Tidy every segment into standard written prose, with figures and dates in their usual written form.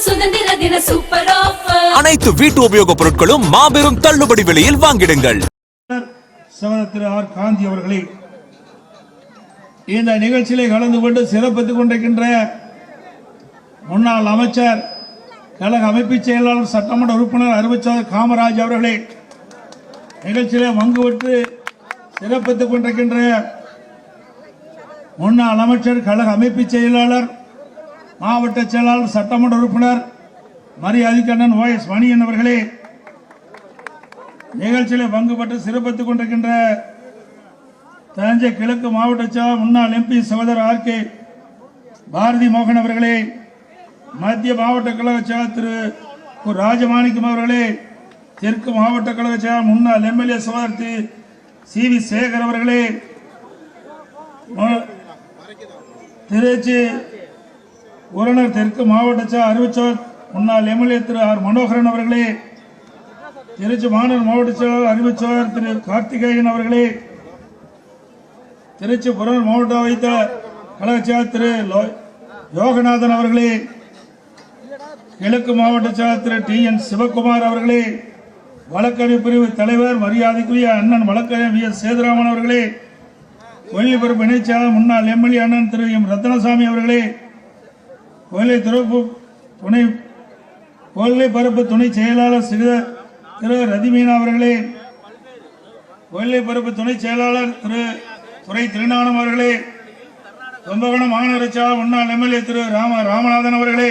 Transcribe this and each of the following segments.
சுதந்திர தின super offer. அனைத்து வீட்டு உபயோகப் பொருட்களும் மாபெரும் தள்ளுபடி விலையில் வாங்கிடுங்கள். சகோதரர் ஆர் காந்தி அவர்களே இந்த நிகழ்ச்சியிலே கலந்து கொண்டு சிறப்பித்துக் கொண்டிருக்கின்ற முன்னாள் அமைச்சர் கழக அமைப்பு செயலாளர் சட்டமன்ற உறுப்பினர் அறிவிச்சாளர் காமராஜ் அவர்களே, நிகழ்ச்சியிலே பங்கு பெற்று சிறப்பித்துக் கொண்டிருக்கின்ற முன்னாள் அமைச்சர் கழக அமைப்பு செயலாளர் மாவட்ட செயலாளர் சட்டமன்ற உறுப்பினர் மரியாதைக்கண்ணன் OS மணியன் அவர்களே, நிகழ்ச்சியில் பங்கு பெற்று சிறப்பித்துக் கொண்டிருக்கின்ற தஞ்சை கிழக்கு மாவட்ட செயலாளர் முன்னாள் MP சகோதரர் RK பாரதி மோகன் அவர்களே, மத்திய மாவட்ட கழக செயலாளர் திரு ராஜமாணிக்கம் அவர்களே, தெற்கு மாவட்ட கழக செயலாளர் முன்னாள் MLA சகோதரர் திரு CV சேகர் அவர்களே, திருச்சி உரணர் தெற்கு மாவட்ட செயலாளர் அறிவிச்சாளர் முன்னாள் MLA திரு R மனோகரன் அவர்களே, திருச்சி மாநகர் மாவட்ட செயலாளர் அறிவிச்சாளர் திரு கார்த்திகேயன் அவர்களே, திருச்சி புறநகர் மாவட்ட வைத்த கழக செயலாளர் திரு யோகநாதன் அவர்களே, கிழக்கு மாவட்ட செயலாளர் திரு TN சிவகுமார் அவர்களே, வழக்கறிஞர் பிரிவு தலைவர் மரியாதைக்குரிய அண்ணன் வழக்கறிஞர் VS சேதுராமன் அவர்களே, கொல்லிப்பரப்பு இணைச் செயலாளர் முன்னாள் MLA அண்ணன் திரு M ரத்னசாமி அவர்களே, கொல்லிப்பரப்பு துணை செயலாளர் திரு ரதிமீனா அவர்களே, கொல்லிப்பரப்பு துணை செயலாளர் திரு துரை திருநானம் அவர்களே, கும்பகோணம் மாநகர செயலாளர் முன்னாள் MLA திரு ராமநாதன் அவர்களே,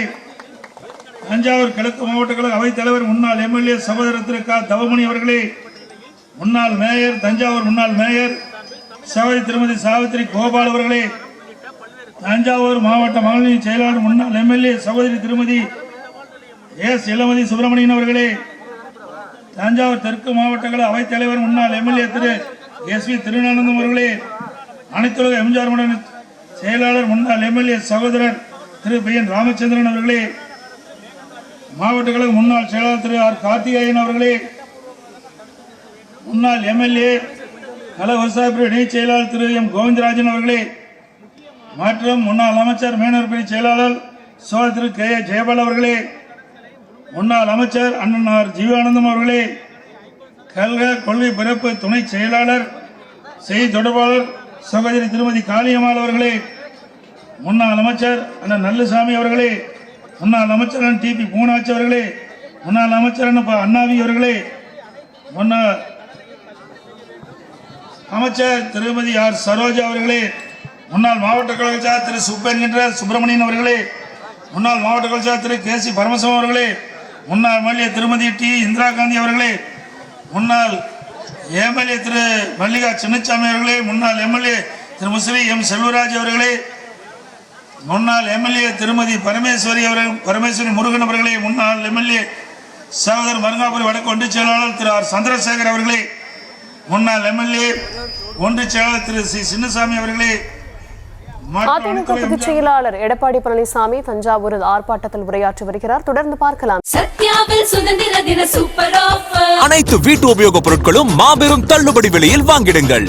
தஞ்சாவூர் கிழக்கு மாவட்ட கழக அவைத் தலைவர் முன்னாள் MLA சகோதரர் திரு க தவமணி அவர்களே, முன்னாள் மேயர் தஞ்சாவூர் முன்னாள் மேயர் சகோதரி திருமதி சாவித்திரி கோபால் அவர்களே, தஞ்சாவூர் மாவட்ட மகளிர் செயலாளர் முன்னாள் MLA சகோதரி திருமதி S இளமதி சுப்பிரமணியன் அவர்களே, தஞ்சாவூர் தெற்கு மாவட்ட கழக அவைத் தலைவர் முன்னாள் MLA திரு SV திருநானந்தம் அவர்களே, அனைத்துலக எம்ஜிஆர் மன்ற செயலாளர் முன்னாள் MLA சகோதரர் திரு PN ராமச்சந்திரன் அவர்களே, மாவட்ட கழக முன்னாள் செயலாளர் திரு R கார்த்திகேயன் அவர்களே, முன்னாள் MLA கழக விவசாய பிரிவு இணைச் செயலாளர் திரு M கோவிந்தராஜன் அவர்களே, மற்றும் முன்னாள் அமைச்சர் மேனர் பிரிவு செயலாளர் சோழர் திரு K ஜெயபால் அவர்களே, முன்னாள் அமைச்சர் அண்ணன் R ஜீவானந்தம் அவர்களே, கழக கொள்கை பிறப்பு துணை செயலாளர் செய்தி தொடர்பாளர் சகோதரி திருமதி காளியம்மாள் அவர்களே, முன்னாள் அமைச்சர் அண்ணன் நல்லுசாமி அவர்களே, முன்னாள் அமைச்சர் அண்ணன் TP பூனாச்சி அவர்களே, முன்னாள் அமைச்சர் அண்ணன் அண்ணாவி அவர்களே, முன்னாள் அமைச்சர் திருமதி R சரோஜா அவர்களே, முன்னாள் மாவட்ட கழக செயலாளர் திரு சுப்பிரமணியன் அவர்களே, முன்னாள் மாவட்ட கழக செயலாளர் திரு KC பரமசிவம் அவர்களே, முன்னாள் MLA திருமதி T இந்திரா காந்தி அவர்களே, முன்னாள் MLA திரு மல்லிகா சின்னசாமி அவர்களே, முன்னாள் MLA திரு முஸ்லி M செல்வராஜ் அவர்களே, முன்னாள் MLA திருமதி பரமேஸ்வரி முருகன் அவர்களே, முன்னாள் MLA சகோதரர் மருங்காபுரி வடக்கு ஒன்றிய செயலாளர் திரு R சந்திரசேகர் அவர்களே, முன்னாள் MLA ஒன்றிய செயலாளர் திரு C சின்னசாமி அவர்களே, அதிமுக பொதுச் செயலாளர் எடப்பாடி பழனிசாமி தஞ்சாவூரில் ஆர்ப்பாட்டத்தில் உரையாற்றி வருகிறார். தொடர்ந்து பார்க்கலாம். சத்யாவில் சுதந்திர தின சூப்பர் ஆஃபர். அனைத்து வீட்டு உபயோகப் பொருட்களும் மாபெரும் தள்ளுபடி விலையில் வாங்கிடுங்கள்.